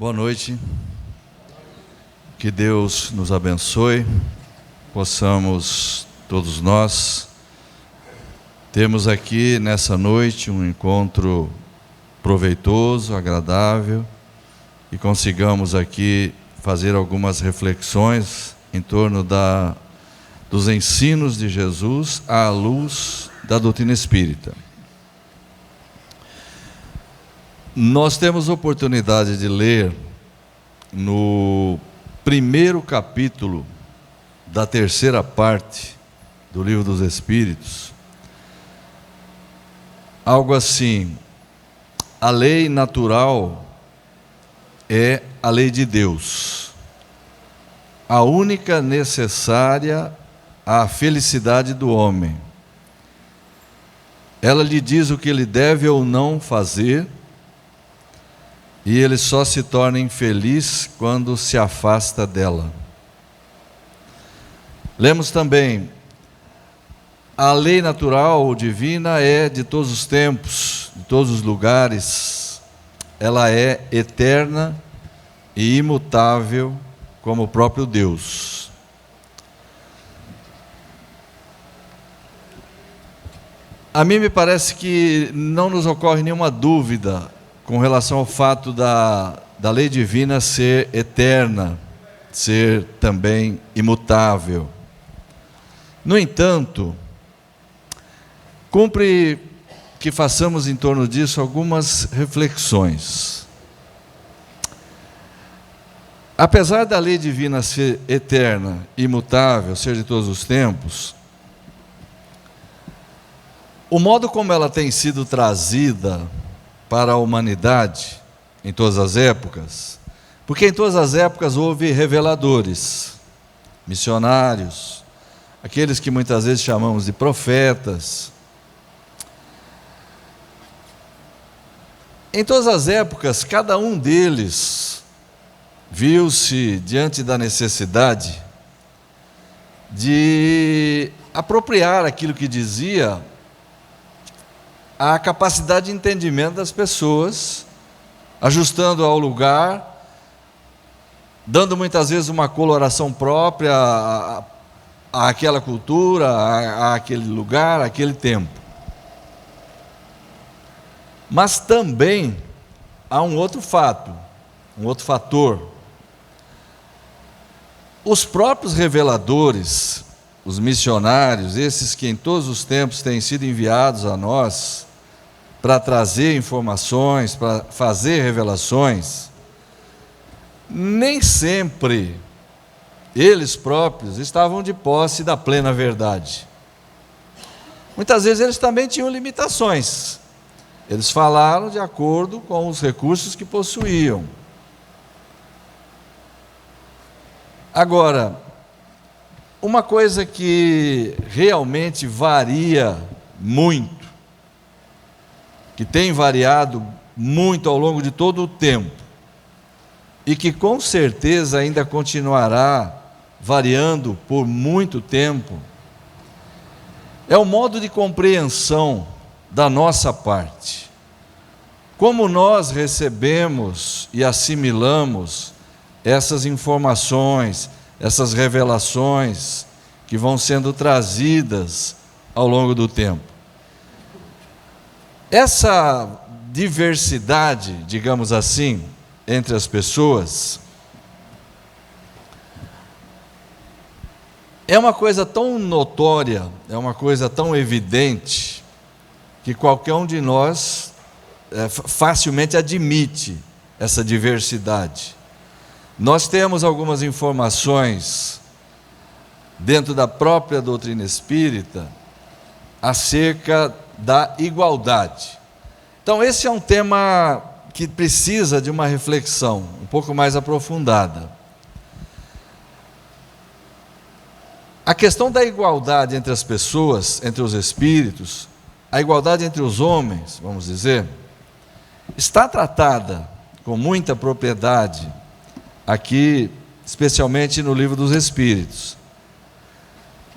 Boa noite, que Deus nos abençoe, possamos todos nós termos aqui nessa noite um encontro proveitoso, agradável, e consigamos aqui fazer algumas reflexões em torno dos ensinos de Jesus à luz da doutrina espírita. Nós temos oportunidade de ler no primeiro capítulo da terceira parte do Livro dos Espíritos, algo assim: a lei natural é a lei de Deus, a única necessária à felicidade do homem. Ela lhe diz o que ele deve ou não fazer, e ele só se torna infeliz quando se afasta dela. Lemos também: a lei natural ou divina é de todos os tempos, de todos os lugares. Ela é eterna e imutável como o próprio Deus. A mim me parece que não nos ocorre nenhuma dúvida com relação ao fato da lei divina ser eterna, ser também imutável. No entanto, cumpre que façamos em torno disso algumas reflexões. Apesar da lei divina ser eterna, imutável, ser de todos os tempos, o modo como ela tem sido trazida para a humanidade em todas as épocas, porque em todas as épocas houve reveladores, missionários, aqueles que muitas vezes chamamos de profetas. Em todas as épocas, cada um deles viu-se diante da necessidade de apropriar aquilo que dizia a capacidade de entendimento das pessoas, ajustando ao lugar, dando muitas vezes uma coloração própria àquela cultura, àquele lugar, àquele tempo. Mas também há um outro fato, um outro fator. Os próprios reveladores, os missionários, esses que em todos os tempos têm sido enviados a nós para trazer informações, para fazer revelações, nem sempre eles próprios estavam de posse da plena verdade. Muitas vezes eles também tinham limitações. Eles falaram de acordo com os recursos que possuíam. Agora, uma coisa que realmente varia muito, que tem variado muito ao longo de todo o tempo, e que com certeza ainda continuará variando por muito tempo, é o modo de compreensão da nossa parte. Como nós recebemos e assimilamos essas informações, essas revelações que vão sendo trazidas ao longo do tempo. Essa diversidade, digamos assim, entre as pessoas, é uma coisa tão notória, é uma coisa tão evidente, que qualquer um de nós facilmente admite essa diversidade. Nós temos algumas informações dentro da própria doutrina espírita acerca da igualdade. Então esse é um tema que precisa de uma reflexão um pouco mais aprofundada. A questão da igualdade entre as pessoas, entre os espíritos, a igualdade entre os homens, vamos dizer, está tratada com muita propriedade aqui, especialmente no Livro dos Espíritos.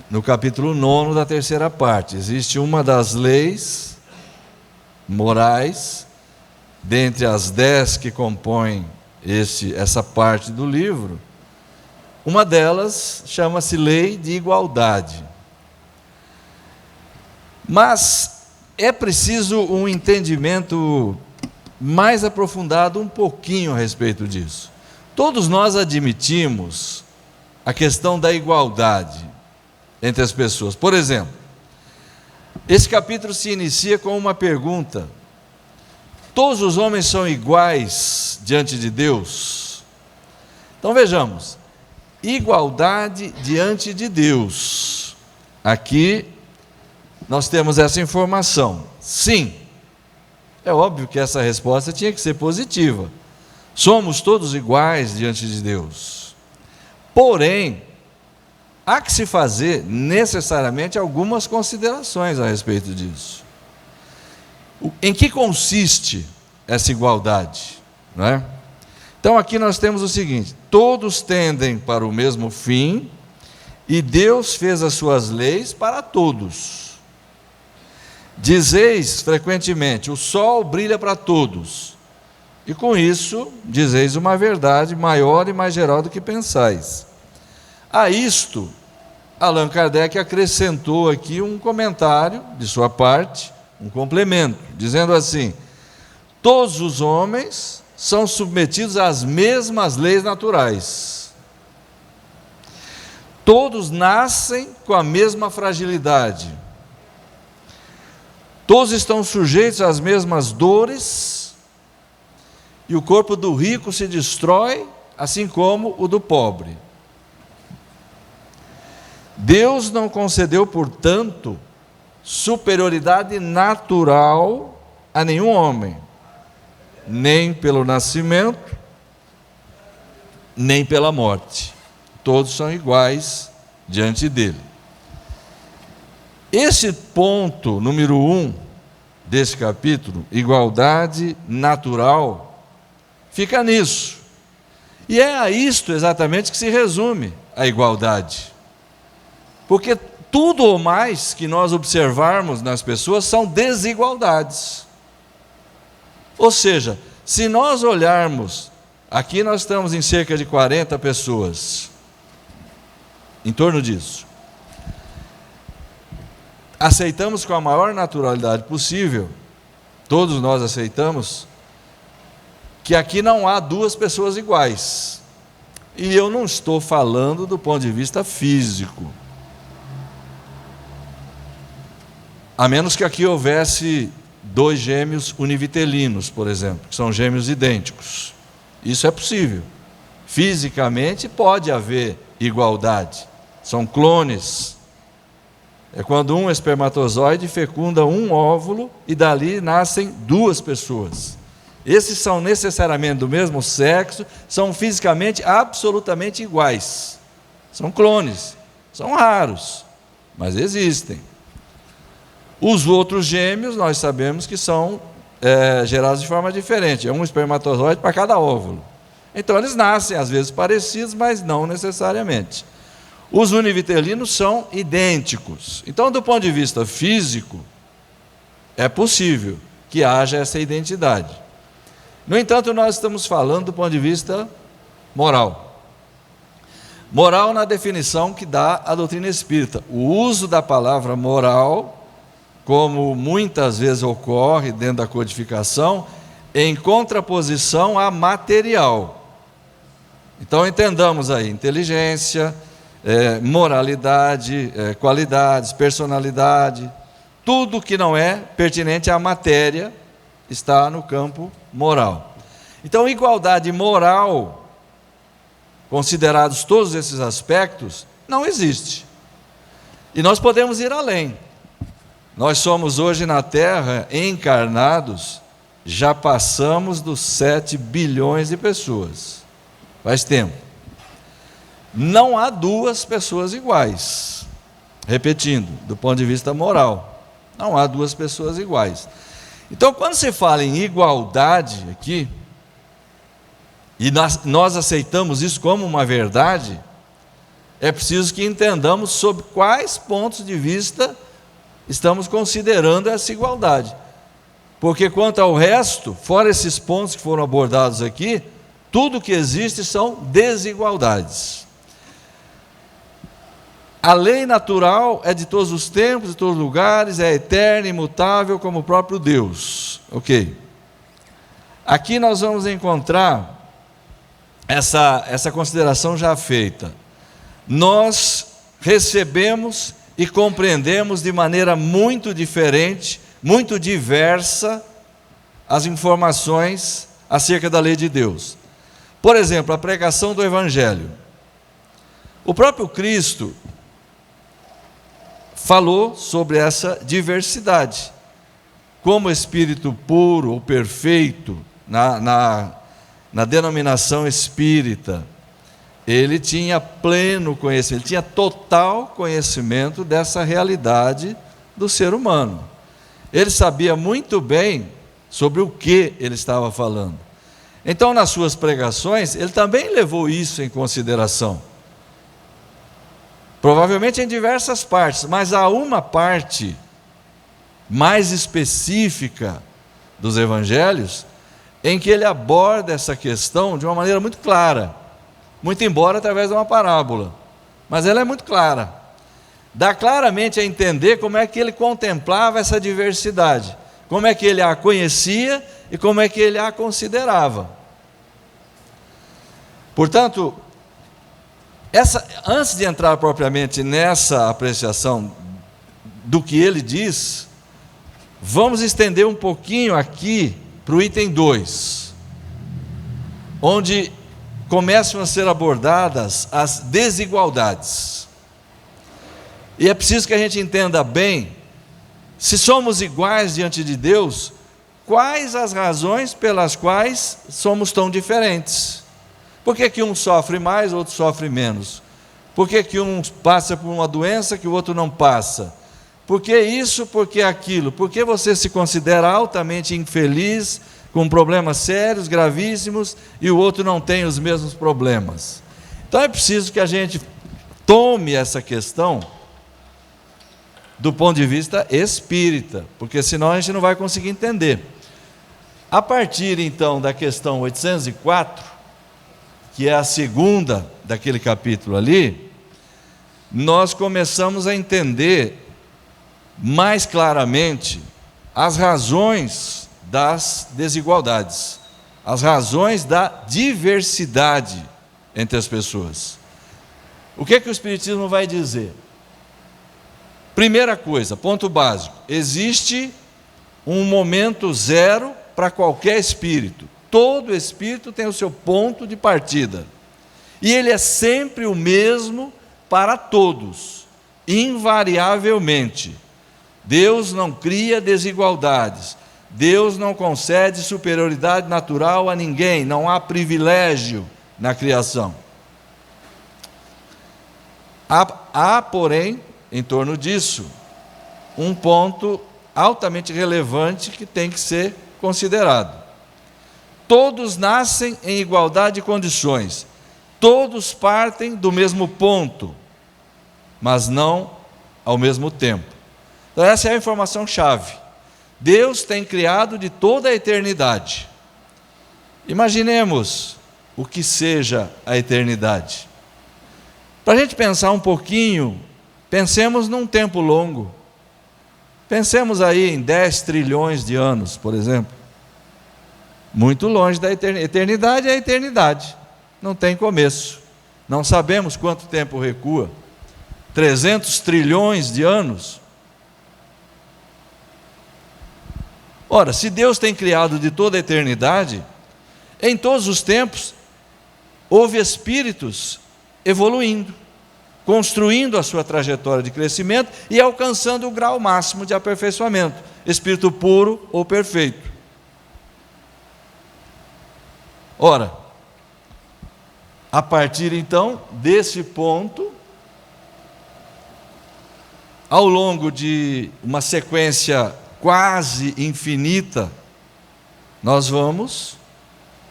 No capítulo 9 da terceira parte, existe uma das leis morais, dentre as 10 que compõem essa parte do livro. Uma delas chama-se Lei de Igualdade. Mas é preciso um entendimento mais aprofundado um pouquinho a respeito disso. Todos nós admitimos a questão da igualdade entre as pessoas. Por exemplo, esse capítulo se inicia com uma pergunta: todos os homens são iguais diante de Deus? Então vejamos, igualdade diante de Deus. Aqui nós temos essa informação. Sim, é óbvio que essa resposta tinha que ser positiva. Somos todos iguais diante de Deus. Porém, há que se fazer necessariamente algumas considerações a respeito disso. Em que consiste essa igualdade? Não é? Então aqui nós temos o seguinte: todos tendem para o mesmo fim, e Deus fez as suas leis para todos. Dizeis frequentemente: o sol brilha para todos, e com isso dizeis uma verdade maior e mais geral do que pensais. A isto, Allan Kardec acrescentou aqui um comentário de sua parte, um complemento, dizendo assim: todos os homens são submetidos às mesmas leis naturais. Todos nascem com a mesma fragilidade. Todos estão sujeitos às mesmas dores, e o corpo do rico se destrói, assim como o do pobre. Deus não concedeu, portanto, superioridade natural a nenhum homem, nem pelo nascimento, nem pela morte. Todos são iguais diante dele. Esse ponto número 1 desse capítulo, igualdade natural, fica nisso. E é a isto exatamente que se resume a igualdade. Porque tudo ou mais que nós observarmos nas pessoas são desigualdades. Ou seja, se nós olharmos, aqui nós estamos em cerca de 40 pessoas, em torno disso. Aceitamos com a maior naturalidade possível, todos nós aceitamos, que aqui não há duas pessoas iguais. E eu não estou falando do ponto de vista físico. A menos que aqui houvesse 2 gêmeos univitelinos, por exemplo, que são gêmeos idênticos. Isso é possível. Fisicamente pode haver igualdade. São clones. É quando um espermatozoide fecunda um óvulo e dali nascem 2 pessoas. Esses são necessariamente do mesmo sexo, são fisicamente absolutamente iguais. São clones, são raros, mas existem. Os outros gêmeos, nós sabemos que são gerados de forma diferente. É um espermatozoide para cada óvulo. Então, eles nascem, às vezes, parecidos, mas não necessariamente. Os univitelinos são idênticos. Então, do ponto de vista físico, é possível que haja essa identidade. No entanto, nós estamos falando do ponto de vista moral. Moral na definição que dá a doutrina espírita. O uso da palavra moral, como muitas vezes ocorre dentro da codificação, em contraposição à material. Então entendamos aí, inteligência, moralidade, qualidades, personalidade, tudo que não é pertinente à matéria está no campo moral. Então, igualdade moral, considerados todos esses aspectos, não existe. E nós podemos ir além. Nós somos hoje na Terra encarnados, já passamos dos 7 bilhões de pessoas. Faz tempo. Não há duas pessoas iguais. Repetindo, do ponto de vista moral, não há duas pessoas iguais. Então, quando se fala em igualdade aqui, e nós aceitamos isso como uma verdade, é preciso que entendamos sob quais pontos de vista estamos considerando essa igualdade. Porque quanto ao resto, fora esses pontos que foram abordados aqui, tudo que existe são desigualdades. A lei natural é de todos os tempos, de todos os lugares, é eterna, imutável, como o próprio Deus. Ok. Aqui nós vamos encontrar essa consideração já feita. Nós recebemos e compreendemos de maneira muito diferente, muito diversa, as informações acerca da lei de Deus. Por exemplo, a pregação do Evangelho. O próprio Cristo falou sobre essa diversidade. Como espírito puro ou perfeito, na denominação espírita, ele tinha pleno conhecimento, ele tinha total conhecimento dessa realidade do ser humano. Ele sabia muito bem sobre o que ele estava falando. Então, nas suas pregações, ele também levou isso em consideração. Provavelmente em diversas partes, mas há uma parte mais específica dos evangelhos em que ele aborda essa questão de uma maneira muito clara, muito embora através de uma parábola, mas ela é muito clara. Dá claramente a entender como é que ele contemplava essa diversidade, como é que ele a conhecia e como é que ele a considerava. Portanto, antes de entrar propriamente nessa apreciação do que ele diz, vamos estender um pouquinho aqui para o item 2, onde começam a ser abordadas as desigualdades. E é preciso que a gente entenda bem, se somos iguais diante de Deus, quais as razões pelas quais somos tão diferentes? Por que um sofre mais, outro sofre menos? Por que um passa por uma doença que o outro não passa? Por que isso, por que aquilo? Por que você se considera altamente infeliz, com problemas sérios, gravíssimos, e o outro não tem os mesmos problemas? Então é preciso que a gente tome essa questão do ponto de vista espírita, porque senão a gente não vai conseguir entender. A partir então da questão 804, que é a segunda daquele capítulo ali, nós começamos a entender mais claramente as razões das desigualdades, as razões da diversidade entre as pessoas. O que o Espiritismo vai dizer? Primeira coisa, ponto básico: existe um momento zero para qualquer espírito. Todo espírito tem o seu ponto de partida, e ele é sempre o mesmo para todos, invariavelmente. Deus não cria desigualdades, Deus não concede superioridade natural a ninguém, não há privilégio na criação. Há, porém, em torno disso, um ponto altamente relevante que tem que ser considerado. Todos nascem em igualdade de condições, todos partem do mesmo ponto, mas não ao mesmo tempo. Então essa é a informação-chave. Deus tem criado de toda a eternidade. Imaginemos o que seja a eternidade. Para a gente pensar um pouquinho, pensemos num tempo longo. Pensemos aí em 10 trilhões de anos, por exemplo. Muito longe da eternidade. Eternidade é a eternidade, não tem começo. Não sabemos quanto tempo recua. 300 trilhões de anos. Ora, se Deus tem criado de toda a eternidade, em todos os tempos, houve espíritos evoluindo, construindo a sua trajetória de crescimento e alcançando o grau máximo de aperfeiçoamento, espírito puro ou perfeito. Ora, a partir então desse ponto, ao longo de uma sequência quase infinita, nós vamos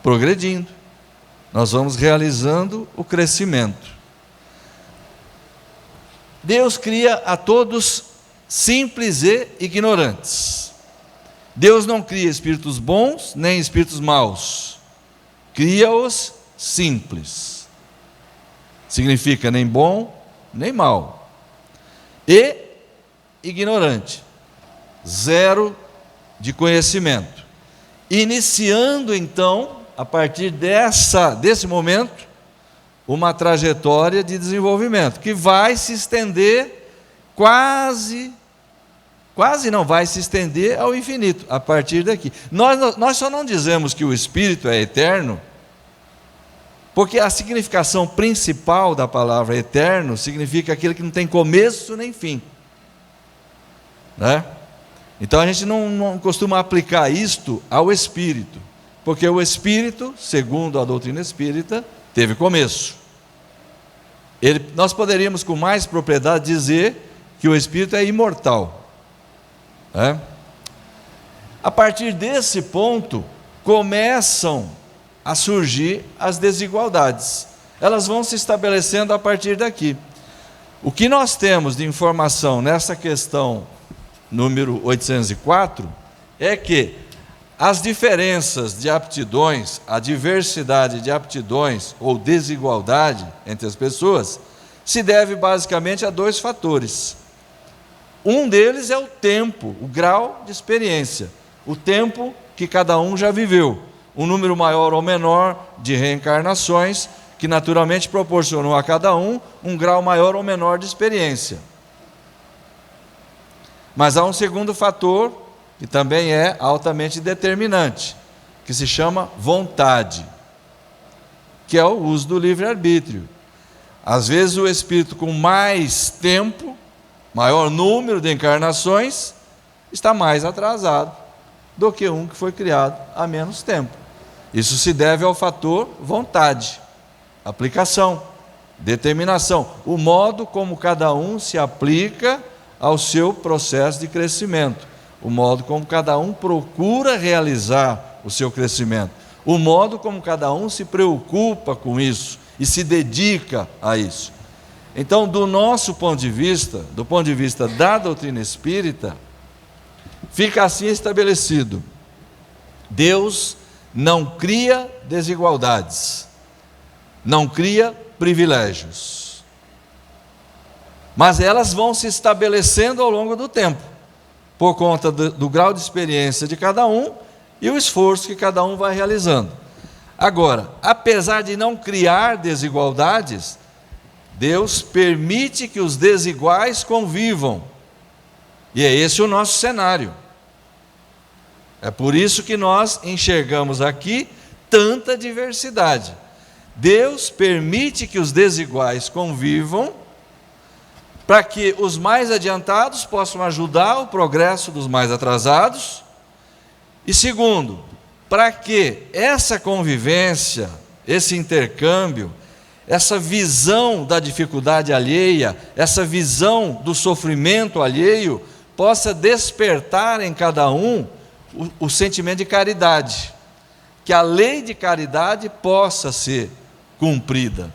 progredindo, nós vamos realizando o crescimento. Deus cria a todos simples e ignorantes. Deus não cria espíritos bons nem espíritos maus, cria-os simples. Significa nem bom, nem mal. E ignorante. Zero de conhecimento. Iniciando então, a partir desse momento, uma trajetória de desenvolvimento, que vai se estender quase não, vai se estender ao infinito, a partir daqui. Nós só não dizemos que o Espírito é eterno, porque a significação principal da palavra eterno significa aquele que não tem começo nem fim, né? Então a gente não costuma aplicar isto ao Espírito, porque o Espírito, segundo a doutrina espírita, teve começo. Nós poderíamos com mais propriedade dizer que o Espírito é imortal. A partir desse ponto, começam a surgir as desigualdades. Elas vão se estabelecendo a partir daqui. O que nós temos de informação nessa questão número 804 é que as diferenças de aptidões, a diversidade de aptidões ou desigualdade entre as pessoas, se deve basicamente a dois fatores. Um deles é o tempo, o grau de experiência, o tempo que cada um já viveu, um número maior ou menor de reencarnações, que naturalmente proporcionou a cada um grau maior ou menor de experiência. Mas há um segundo fator, que também é altamente determinante, que se chama vontade, que é o uso do livre-arbítrio. Às vezes o espírito com mais tempo, maior número de encarnações, está mais atrasado do que um que foi criado há menos tempo. Isso se deve ao fator vontade, aplicação, determinação, o modo como cada um se aplica ao seu processo de crescimento, o modo como cada um procura realizar o seu crescimento, o modo como cada um se preocupa com isso e se dedica a isso. Então, do nosso ponto de vista, do ponto de vista da doutrina espírita, fica assim estabelecido: Deus não cria desigualdades, não cria privilégios, mas elas vão se estabelecendo ao longo do tempo, por conta do grau de experiência de cada um e o esforço que cada um vai realizando. Agora, apesar de não criar desigualdades, Deus permite que os desiguais convivam, e é esse o nosso cenário. É por isso que nós enxergamos aqui tanta diversidade. Deus permite que os desiguais convivam, para que os mais adiantados possam ajudar o progresso dos mais atrasados, e segundo, para que essa convivência, esse intercâmbio, essa visão da dificuldade alheia, essa visão do sofrimento alheio, possa despertar em cada um o sentimento de caridade, que a lei de caridade possa ser cumprida.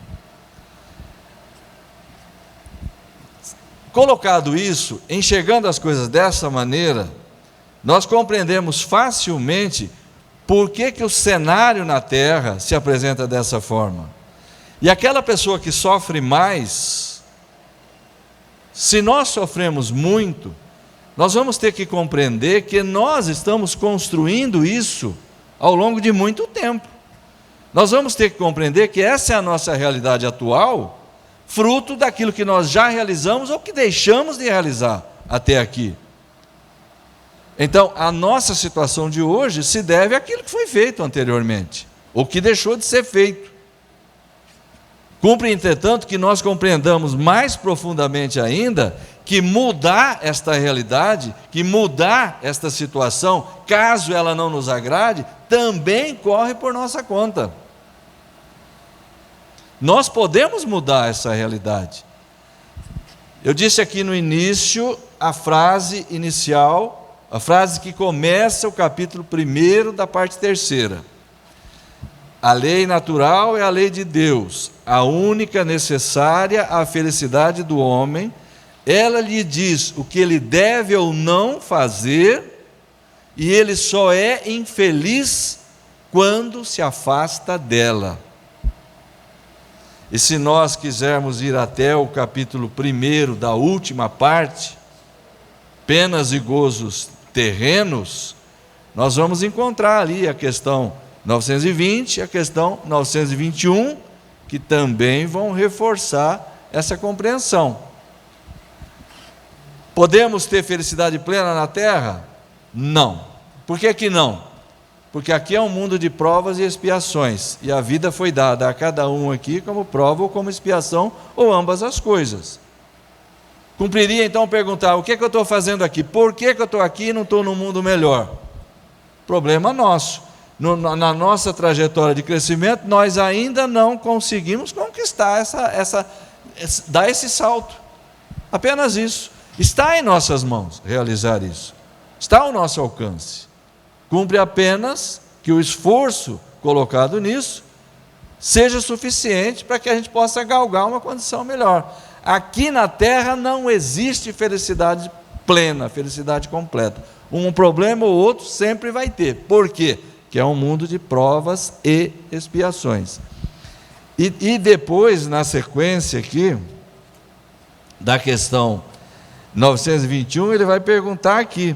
Colocado isso, enxergando as coisas dessa maneira, nós compreendemos facilmente por que o cenário na Terra se apresenta dessa forma. E aquela pessoa que sofre mais, se nós sofremos muito, nós vamos ter que compreender que nós estamos construindo isso ao longo de muito tempo. Nós vamos ter que compreender que essa é a nossa realidade atual, fruto daquilo que nós já realizamos ou que deixamos de realizar até aqui. Então, a nossa situação de hoje se deve àquilo que foi feito anteriormente, ou que deixou de ser feito. Cumpre, entretanto, que nós compreendamos mais profundamente ainda que mudar esta realidade, que mudar esta situação, caso ela não nos agrade, também corre por nossa conta. Nós podemos mudar essa realidade. Eu disse aqui no início a frase inicial, a frase que começa o capítulo 1 da parte 3ª. A lei natural é a lei de Deus, a única necessária à felicidade do homem. Ela lhe diz o que ele deve ou não fazer, e ele só é infeliz quando se afasta dela. E se nós quisermos ir até o capítulo 1 da última parte, penas e gozos terrenos, nós vamos encontrar ali a questão 920 e a questão 921, que também vão reforçar essa compreensão. Podemos ter felicidade plena na terra? Não. Por que que não? Porque aqui é um mundo de provas e expiações, e a vida foi dada a cada um aqui como prova ou como expiação, ou ambas as coisas. Cumpriria então perguntar: o que é que eu estou fazendo aqui? Por que que eu estou aqui e não estou num mundo melhor? Problema nosso. Na nossa trajetória de crescimento, nós ainda não conseguimos conquistar dar esse salto. Apenas isso. Está em nossas mãos realizar isso. Está ao nosso alcance. Cumpre apenas que o esforço colocado nisso seja suficiente para que a gente possa galgar uma condição melhor. Aqui na terra não existe felicidade plena, felicidade completa. Um problema ou outro sempre vai ter. Por quê? Que é um mundo de provas e expiações. E depois, na sequência aqui, da questão 921, ele vai perguntar aqui: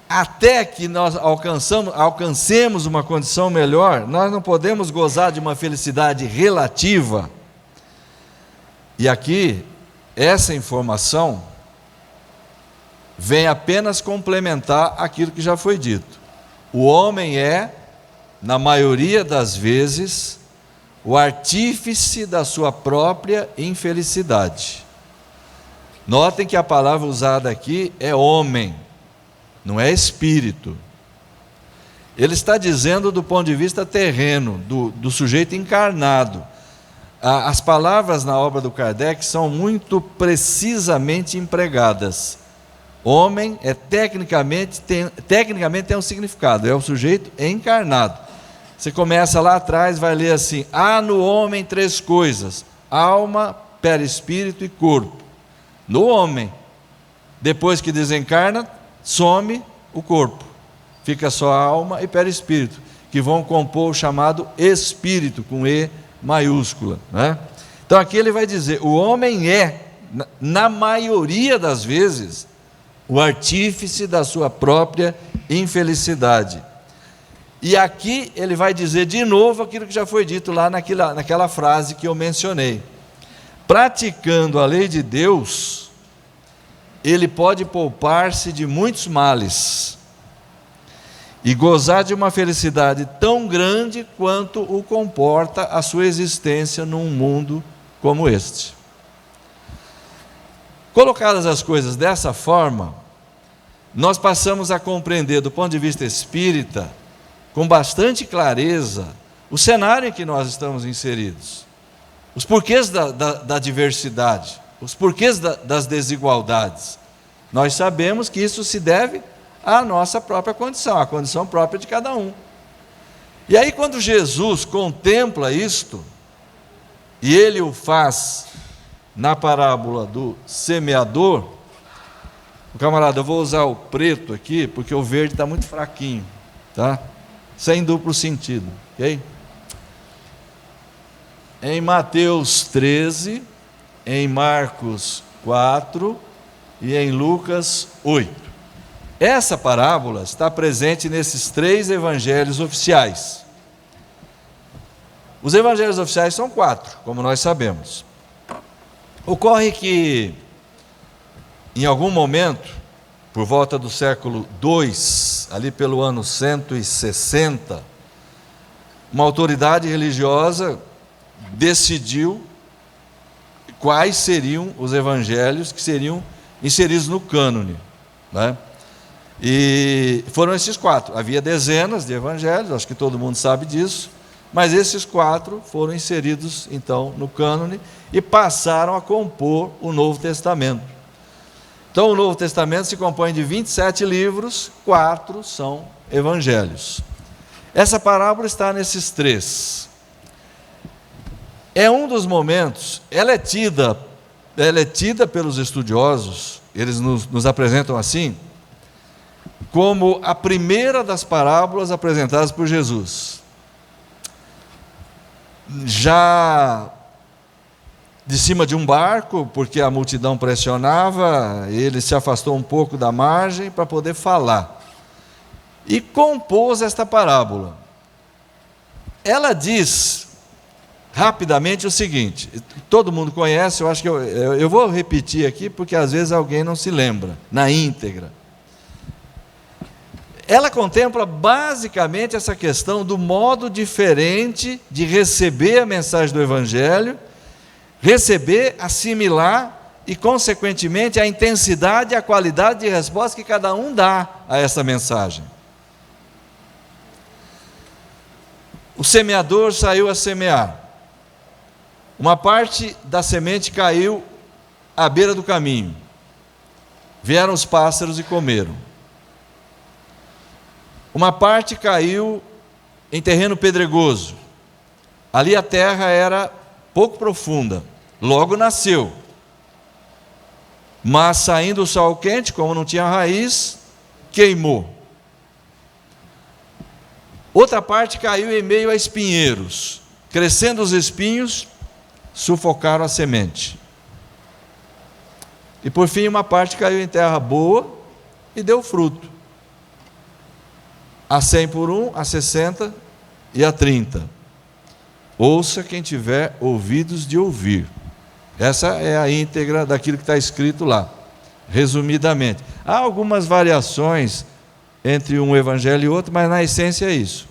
até que nós alcancemos uma condição melhor, nós não podemos gozar de uma felicidade relativa. E aqui, essa informação vem apenas complementar aquilo que já foi dito. O homem é, na maioria das vezes, o artífice da sua própria infelicidade. Notem que a palavra usada aqui é homem, não é espírito. Ele está dizendo do ponto de vista terreno, do sujeito encarnado. As palavras na obra do Kardec são muito precisamente empregadas. Homem é tecnicamente tem um significado, é o sujeito encarnado. Você começa lá atrás, vai ler assim: há no homem 3 coisas: alma, perispírito e corpo. No homem, depois que desencarna, some o corpo, fica só a alma e perispírito, que vão compor o chamado espírito, com E maiúscula, né? Então aqui ele vai dizer: o homem é, na maioria das vezes, o artífice da sua própria infelicidade. E aqui ele vai dizer de novo aquilo que já foi dito lá naquela frase que eu mencionei. Praticando a lei de Deus, ele pode poupar-se de muitos males e gozar de uma felicidade tão grande quanto o comporta a sua existência num mundo como este. Colocadas as coisas dessa forma, nós passamos a compreender, do ponto de vista espírita, com bastante clareza, o cenário em que nós estamos inseridos, os porquês da diversidade, os porquês das desigualdades. Nós sabemos que isso se deve à nossa própria condição, à condição própria de cada um. E aí, quando Jesus contempla isto, e ele o faz na parábola do semeador, camarada, eu vou usar o preto aqui, porque o verde está muito fraquinho, tá? Sem duplo sentido, ok? Em Mateus 13, em Marcos 4 e em Lucas 8. Essa parábola está presente nesses 3 evangelhos oficiais. Os evangelhos oficiais são 4, como nós sabemos. Ocorre que, em algum momento, por volta do século II, ali pelo ano 160, uma autoridade religiosa decidiu quais seriam os evangelhos que seriam inseridos no cânone, né? E foram esses 4. Havia dezenas de evangelhos, acho que todo mundo sabe disso, mas esses 4 foram inseridos então no cânone e passaram a compor o Novo Testamento. Então o Novo Testamento se compõe de 27 livros, 4 são evangelhos. Essa parábola está nesses 3. É um dos momentos, ela é tida pelos estudiosos, eles nos apresentam assim, como a primeira das parábolas apresentadas por Jesus. já de cima de um barco, porque a multidão pressionava, ele se afastou um pouco da margem para poder falar. E compôs esta parábola. Ela diz rapidamente o seguinte, todo mundo conhece, eu acho que eu vou repetir aqui, porque às vezes alguém não se lembra, na íntegra. Ela contempla basicamente essa questão do modo diferente de receber a mensagem do Evangelho, receber, assimilar e, consequentemente, a intensidade e a qualidade de resposta que cada um dá a essa mensagem. O semeador saiu a semear. Uma parte da semente caiu à beira do caminho. Vieram os pássaros e comeram. Uma parte caiu em terreno pedregoso. Ali a terra era pouco profunda, logo nasceu. Mas saindo o sol quente, como não tinha raiz, queimou. Outra parte caiu em meio a espinheiros. Crescendo os espinhos, sufocaram a semente. E por fim uma parte caiu em terra boa e deu fruto. A 100 por 1, a 60 e a 30. Ouça quem tiver ouvidos de ouvir. Essa é a íntegra daquilo que está escrito lá, resumidamente. Há algumas variações entre um evangelho e outro, mas na essência é isso.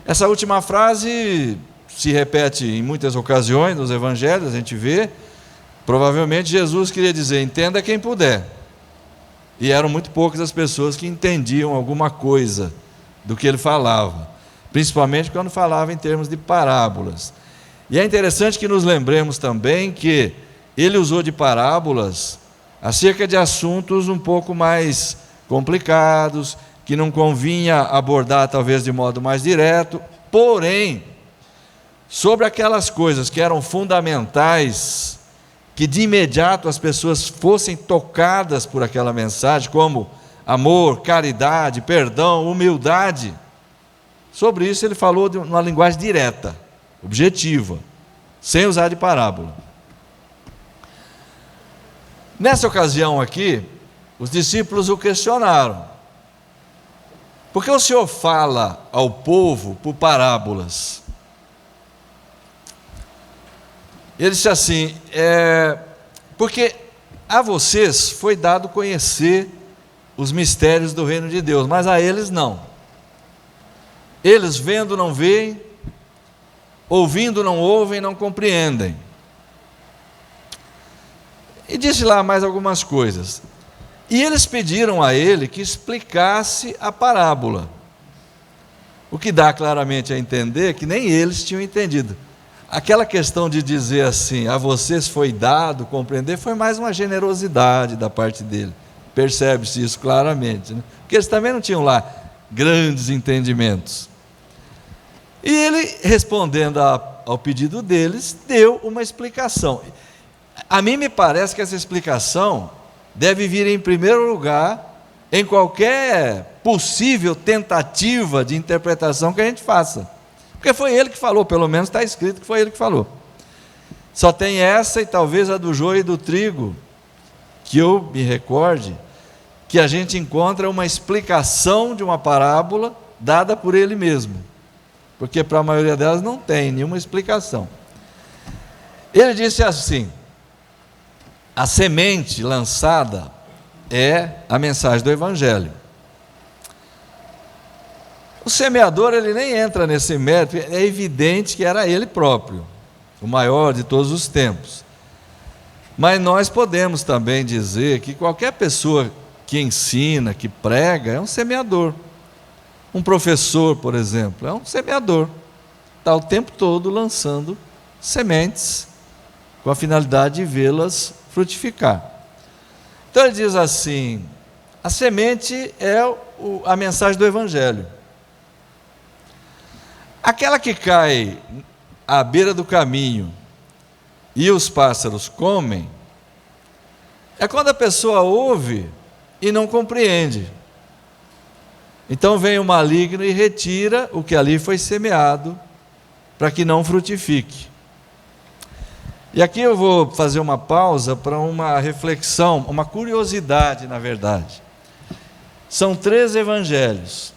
Essa última frase se repete em muitas ocasiões nos evangelhos, a gente vê. Provavelmente Jesus queria dizer, entenda quem puder. E eram muito poucas as pessoas que entendiam alguma coisa do que ele falava, principalmente quando falava em termos de parábolas. E é interessante que nos lembremos também que ele usou de parábolas acerca de assuntos um pouco mais complicados, que não convinha abordar talvez de modo mais direto, porém, sobre aquelas coisas que eram fundamentais, que de imediato as pessoas fossem tocadas por aquela mensagem, como amor, caridade, perdão, humildade. Sobre isso ele falou de uma linguagem direta, objetiva, sem usar de parábola. Nessa ocasião aqui, os discípulos o questionaram. Por que o Senhor fala ao povo por parábolas? Ele disse assim, porque a vocês foi dado conhecer os mistérios do reino de Deus, mas a eles não. Eles vendo não veem, ouvindo não ouvem, não compreendem. E disse lá mais algumas coisas. E eles pediram a ele que explicasse a parábola, o que dá claramente a entender que nem eles tinham entendido. Aquela questão de dizer assim, a vocês foi dado compreender, foi mais uma generosidade da parte dele. Percebe-se isso claramente, né? Porque eles também não tinham lá grandes entendimentos. E ele, respondendo ao pedido deles, deu uma explicação. A mim me parece que essa explicação deve vir em primeiro lugar em qualquer possível tentativa de interpretação que a gente faça. Porque foi ele que falou, pelo menos está escrito que foi ele que falou. Só tem essa e talvez a do joio e do trigo, que eu me recorde, que a gente encontra uma explicação de uma parábola dada por ele mesmo. Porque para a maioria delas não tem nenhuma explicação. Ele disse assim, a semente lançada é a mensagem do Evangelho. O semeador, ele nem entra nesse mérito, é evidente que era ele próprio, o maior de todos os tempos. Mas nós podemos também dizer que qualquer pessoa que ensina, que prega, é um semeador. Um professor, por exemplo, é um semeador. Está o tempo todo lançando sementes, com a finalidade de vê-las frutificar. Então ele diz assim, a semente é a mensagem do Evangelho. Aquela que cai à beira do caminho e os pássaros comem, é quando a pessoa ouve e não compreende. Então vem o maligno e retira o que ali foi semeado para que não frutifique. E aqui eu vou fazer uma pausa para uma reflexão, uma curiosidade, na verdade. São 3 evangelhos.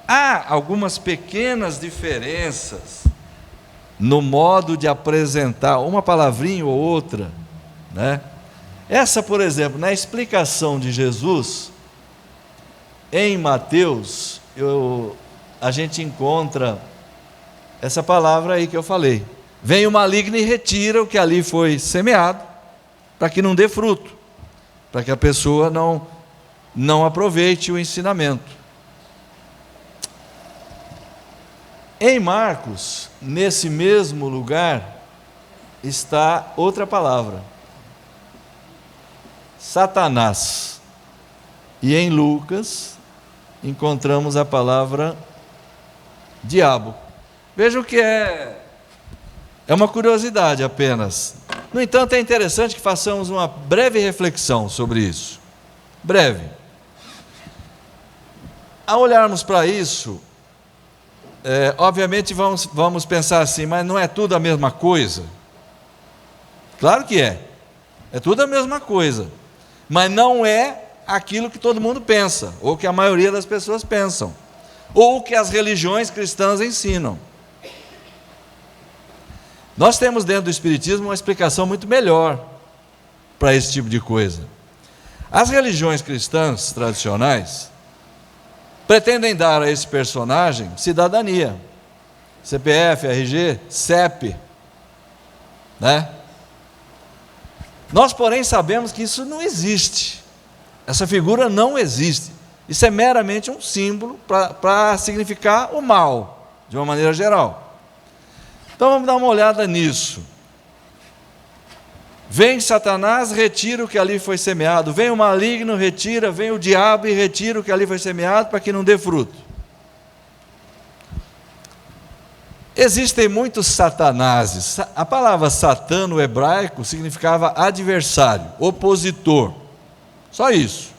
Há algumas pequenas diferenças no modo de apresentar uma palavrinha ou outra, né? Essa, por exemplo, na explicação de Jesus, em Mateus, a gente encontra essa palavra aí que eu falei. Vem o maligno e retira o que ali foi semeado, para que não dê fruto, para que a pessoa não aproveite o ensinamento. Em Marcos, nesse mesmo lugar, está outra palavra, Satanás. E em Lucas, encontramos a palavra diabo. Vejam que é uma curiosidade apenas. No entanto, é interessante que façamos uma breve reflexão sobre isso. Breve. Ao olharmos para isso, obviamente vamos pensar assim, mas não é tudo a mesma coisa? Claro que é tudo a mesma coisa, mas não é aquilo que todo mundo pensa, ou que a maioria das pessoas pensam, ou que as religiões cristãs ensinam. Nós temos dentro do Espiritismo uma explicação muito melhor para esse tipo de coisa. As religiões cristãs tradicionais pretendem dar a esse personagem cidadania, CPF, RG, CEP, né? Nós, porém, sabemos que isso não existe, essa figura não existe, isso é meramente um símbolo para significar o mal, de uma maneira geral. Então vamos dar uma olhada nisso. Vem Satanás, retira o que ali foi semeado. Vem o maligno, retira. Vem o diabo e retira o que ali foi semeado para que não dê fruto. Existem muitos satanases. A palavra satã no hebraico significava adversário, opositor. Só isso.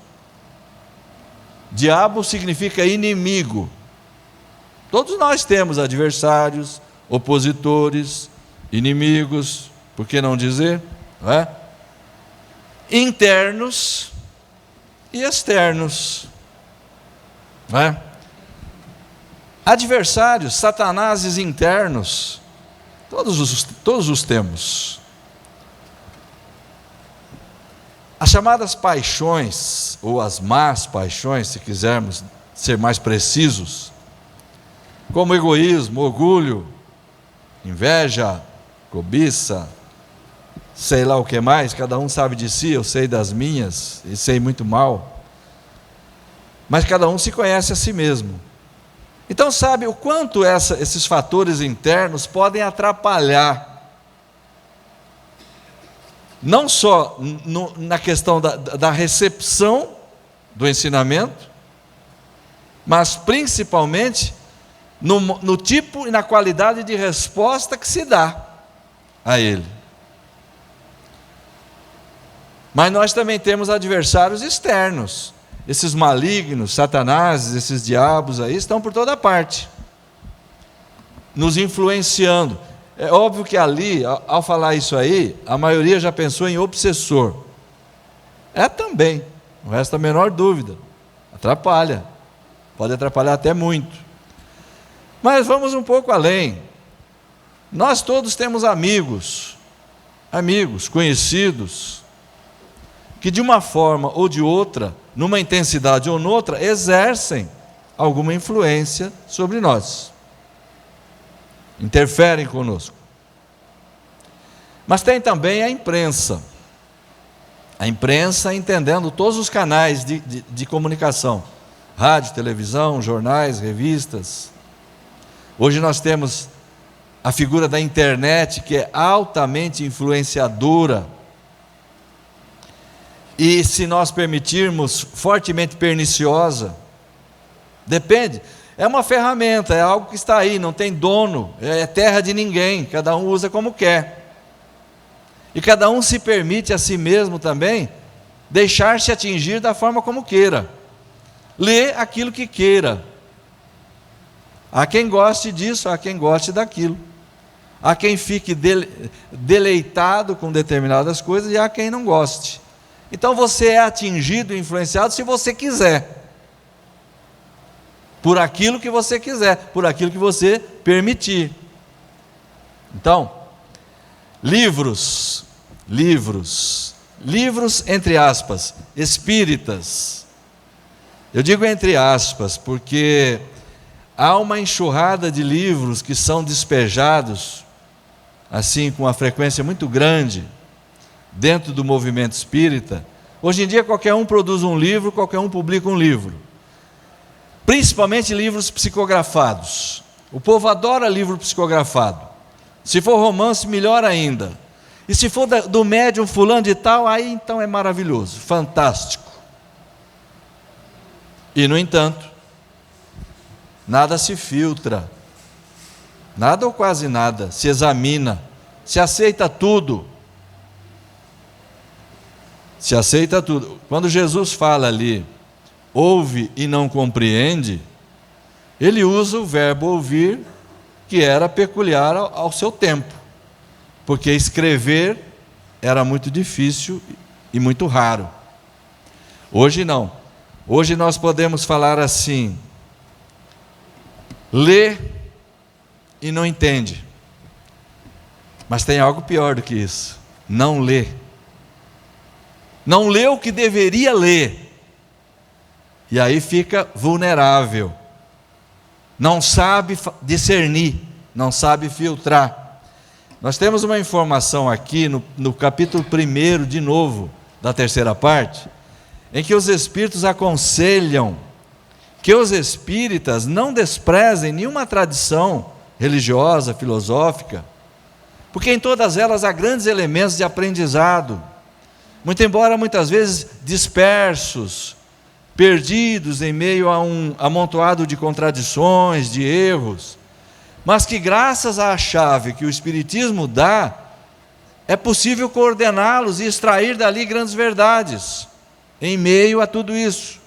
Diabo significa inimigo. Todos nós temos adversários, opositores, inimigos, por que não dizer? Não é? Internos e externos, não é? Adversários, satanases internos, todos os temos. As chamadas paixões, ou as más paixões, se quisermos ser mais precisos, como egoísmo, orgulho, inveja, cobiça, sei lá o que mais, cada um sabe de si, eu sei das minhas, e sei muito mal, mas cada um se conhece a si mesmo. Então sabe o quanto esses fatores internos podem atrapalhar, não só na questão da recepção do ensinamento, mas principalmente no tipo e na qualidade de resposta que se dá a ele. Mas nós também temos adversários externos. Esses malignos, satanases, esses diabos aí estão por toda parte, nos influenciando. É óbvio que ali, ao falar isso aí, a maioria já pensou em obsessor. É também, não resta a menor dúvida. Atrapalha, pode atrapalhar até muito. Mas vamos um pouco além. Nós todos temos amigos, conhecidos, que de uma forma ou de outra, numa intensidade ou noutra, exercem alguma influência sobre nós, interferem conosco. Mas tem também a imprensa entendendo todos os canais de comunicação, rádio, televisão, jornais, revistas. Hoje nós temos a figura da internet, que é altamente influenciadora, e, se nós permitirmos, fortemente perniciosa. Depende, é uma ferramenta, é algo que está aí, não tem dono, é terra de ninguém, cada um usa como quer, e cada um se permite a si mesmo também deixar-se atingir da forma como queira, ler aquilo que queira. Há quem goste disso, há quem goste daquilo, há quem fique deleitado com determinadas coisas e há quem não goste. Então você é atingido, influenciado, se você quiser, por aquilo que você quiser, por aquilo que você permitir. Então, livros entre aspas, espíritas. Eu digo entre aspas, porque há uma enxurrada de livros que são despejados, assim, com uma frequência muito grande, dentro do movimento espírita. Hoje em dia qualquer um produz um livro, qualquer um publica um livro. Principalmente livros psicografados. O povo adora livro psicografado. Se for romance, melhor ainda. E se for do médium fulano de tal, aí então é maravilhoso, fantástico. E no entanto, nada se filtra, nada ou quase nada se examina, se aceita tudo. Se aceita tudo. Quando Jesus fala ali, ouve e não compreende, ele usa o verbo ouvir, que era peculiar ao seu tempo, porque escrever era muito difícil e muito raro. Hoje não. Hoje nós podemos falar assim: lê e não entende. Mas tem algo pior do que isso: não lê. Não lê o que deveria ler. E aí fica vulnerável. Não sabe discernir, não sabe filtrar. Nós temos uma informação aqui no capítulo 1, de novo, da terceira parte, em que os espíritos aconselham que os espíritas não desprezem nenhuma tradição religiosa, filosófica, porque em todas elas há grandes elementos de aprendizado, muito embora muitas vezes dispersos, perdidos em meio a um amontoado de contradições, de erros, mas que graças à chave que o Espiritismo dá, é possível coordená-los e extrair dali grandes verdades, em meio a tudo isso.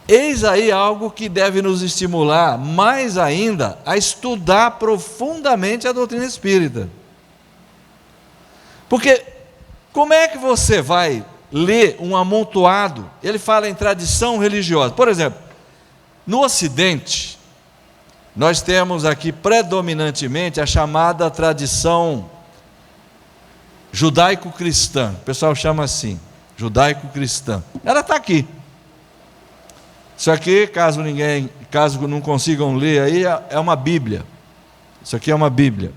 Eis aí algo que deve nos estimular mais ainda a estudar profundamente a doutrina espírita. Porque como é que você vai ler um amontoado? Ele fala em tradição religiosa. Por exemplo, no Ocidente, nós temos aqui predominantemente a chamada tradição judaico-cristã. O pessoal chama assim, judaico-cristã. Ela está aqui. Isso aqui, caso não consigam ler aí, é uma Bíblia. Isso aqui é uma Bíblia.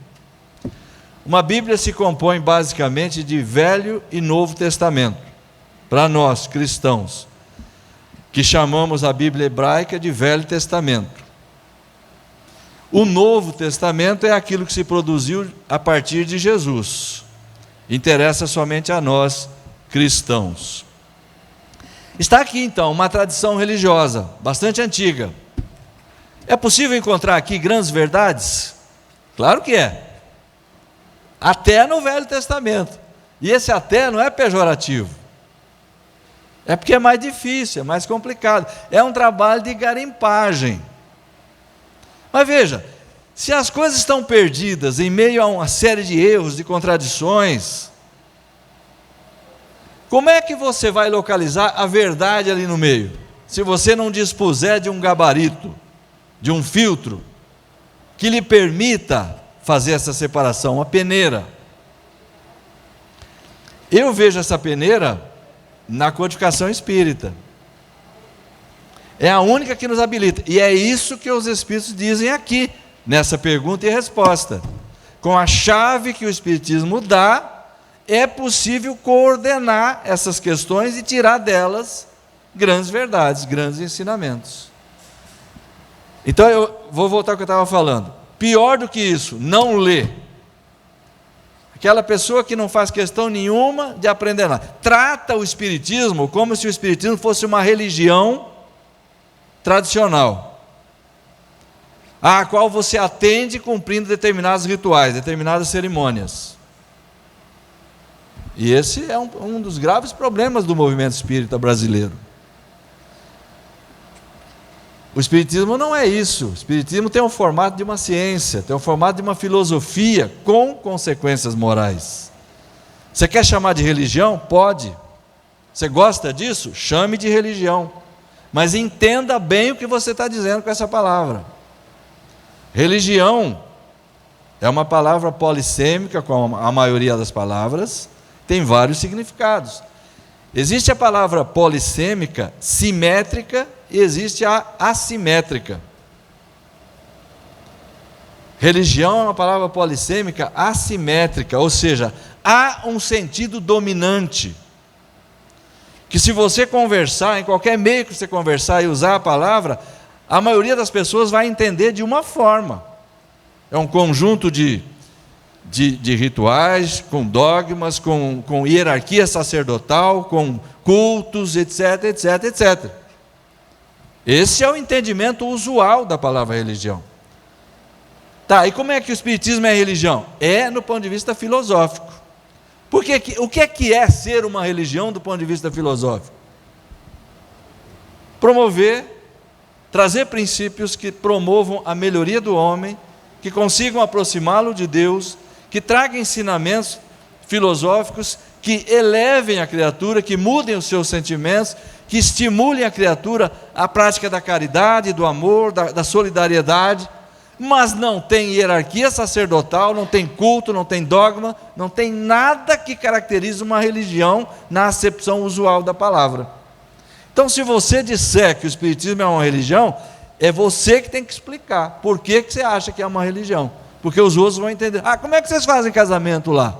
Uma Bíblia se compõe basicamente de Velho e Novo Testamento, para nós cristãos, que chamamos a Bíblia hebraica de Velho Testamento. O Novo Testamento é aquilo que se produziu a partir de Jesus, interessa somente a nós cristãos. Está aqui então uma tradição religiosa, bastante antiga. É possível encontrar aqui grandes verdades? Claro que é. Até no Velho Testamento. E esse até não é pejorativo. É porque é mais difícil, é mais complicado. É um trabalho de garimpagem. Mas veja, se as coisas estão perdidas em meio a uma série de erros, de contradições, como é que você vai localizar a verdade ali no meio? Se você não dispuser de um gabarito, de um filtro, que lhe permita fazer essa separação, uma peneira. Eu vejo essa peneira na codificação espírita. É a única que nos habilita. E é isso que os Espíritos dizem aqui, nessa pergunta e resposta. Com a chave que o Espiritismo dá, é possível coordenar essas questões e tirar delas grandes verdades, grandes ensinamentos. Então eu vou voltar ao que eu estava falando. Pior do que isso, não lê. Aquela pessoa que não faz questão nenhuma de aprender nada. Trata o Espiritismo como se o Espiritismo fosse uma religião tradicional, à qual você atende cumprindo determinados rituais, determinadas cerimônias. E esse é um dos graves problemas do movimento espírita brasileiro. O Espiritismo não é isso. O Espiritismo tem o formato de uma ciência, tem o formato de uma filosofia com consequências morais. Você quer chamar de religião? Pode. Você gosta disso? Chame de religião. Mas entenda bem o que você está dizendo com essa palavra. Religião é uma palavra polissêmica, como a maioria das palavras, tem vários significados. Existe a palavra polissêmica, simétrica, e existe a assimétrica. Religião é uma palavra polissêmica assimétrica, ou seja, há um sentido dominante, que se você conversar, em qualquer meio que você conversar e usar a palavra, a maioria das pessoas vai entender de uma forma. É um conjunto de rituais, com dogmas, com hierarquia sacerdotal, com cultos, etc, etc, etc. Esse é o entendimento usual da palavra religião. Tá, e como é que o Espiritismo é religião? É no ponto de vista filosófico. Porque o que é ser uma religião do ponto de vista filosófico? Promover, trazer princípios que promovam a melhoria do homem, que consigam aproximá-lo de Deus, que tragam ensinamentos filosóficos que elevem a criatura, que mudem os seus sentimentos, que estimulem a criatura à prática da caridade, do amor, da solidariedade, mas não tem hierarquia sacerdotal, não tem culto, não tem dogma, não tem nada que caracterize uma religião na acepção usual da palavra. Então, se você disser que o Espiritismo é uma religião, é você que tem que explicar por que você acha que é uma religião, porque os outros vão entender. Ah, como é que vocês fazem casamento lá?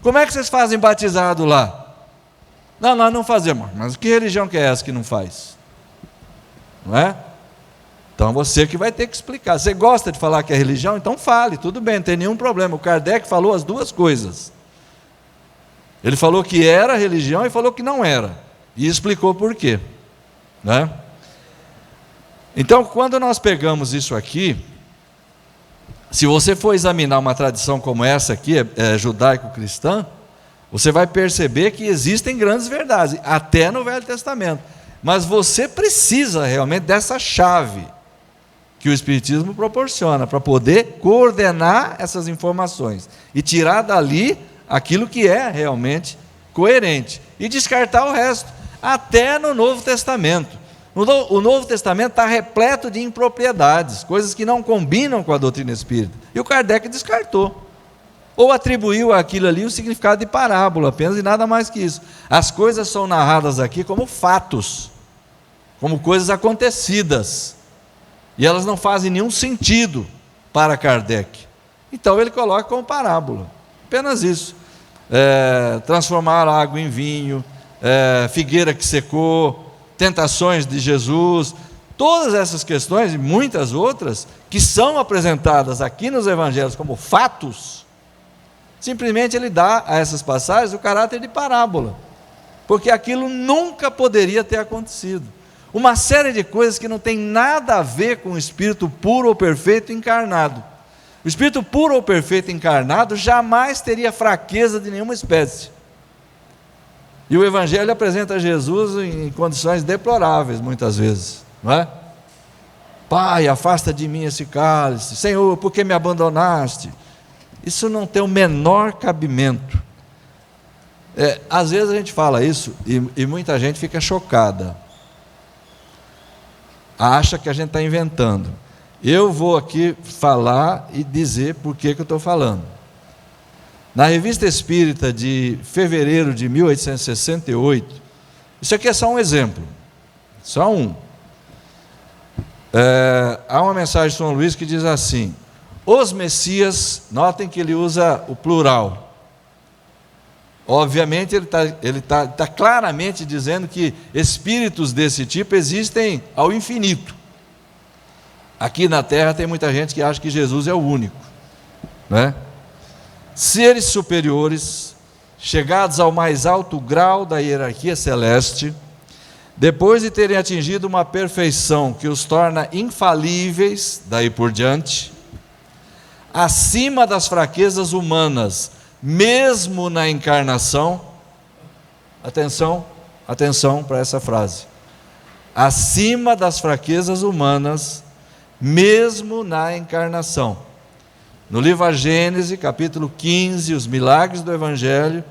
Como é que vocês fazem batizado lá? Não, nós não fazemos. Mas que religião que é essa que não faz? Não é? Então você que vai ter que explicar. Você gosta de falar que é religião? Então fale, tudo bem, não tem nenhum problema. O Kardec falou as duas coisas. Ele falou que era religião e falou que não era. E explicou por quê. Né? Então, quando nós pegamos isso aqui, se você for examinar uma tradição como essa aqui, judaico-cristã, você vai perceber que existem grandes verdades, até no Velho Testamento. Mas você precisa realmente dessa chave que o Espiritismo proporciona, para poder coordenar essas informações e tirar dali aquilo que é realmente coerente e descartar o resto, até no Novo Testamento. O Novo Testamento está repleto de impropriedades, coisas que não combinam com a doutrina espírita. E o Kardec descartou. Ou atribuiu àquilo ali o significado de parábola apenas, e nada mais que isso. As coisas são narradas aqui como fatos, como coisas acontecidas. E elas não fazem nenhum sentido para Kardec. Então ele coloca como parábola. Apenas isso. Transformar a água em vinho, figueira que secou, tentações de Jesus, todas essas questões e muitas outras que são apresentadas aqui nos evangelhos como fatos, simplesmente ele dá a essas passagens o caráter de parábola, porque aquilo nunca poderia ter acontecido. Uma série de coisas que não tem nada a ver com o Espírito puro ou perfeito encarnado. O Espírito puro ou perfeito encarnado jamais teria fraqueza de nenhuma espécie. E o Evangelho apresenta Jesus em condições deploráveis, muitas vezes, não é? Pai, afasta de mim esse cálice. Senhor, por que me abandonaste? Isso não tem o menor cabimento. Às vezes a gente fala isso e muita gente fica chocada. Acha que a gente está inventando. Eu vou aqui falar e dizer por que eu estou falando. Na Revista Espírita de fevereiro de 1868, isso aqui é só um exemplo, só um. Há uma mensagem de São Luís que diz assim: os Messias, notem que ele usa o plural. Obviamente ele tá claramente dizendo que espíritos desse tipo existem ao infinito. Aqui na Terra tem muita gente que acha que Jesus é o único, né? Seres superiores, chegados ao mais alto grau da hierarquia celeste, depois de terem atingido uma perfeição que os torna infalíveis, daí por diante, acima das fraquezas humanas, mesmo na encarnação, atenção para essa frase, acima das fraquezas humanas, mesmo na encarnação. No livro A Gênese, capítulo 15, os milagres do Evangelho,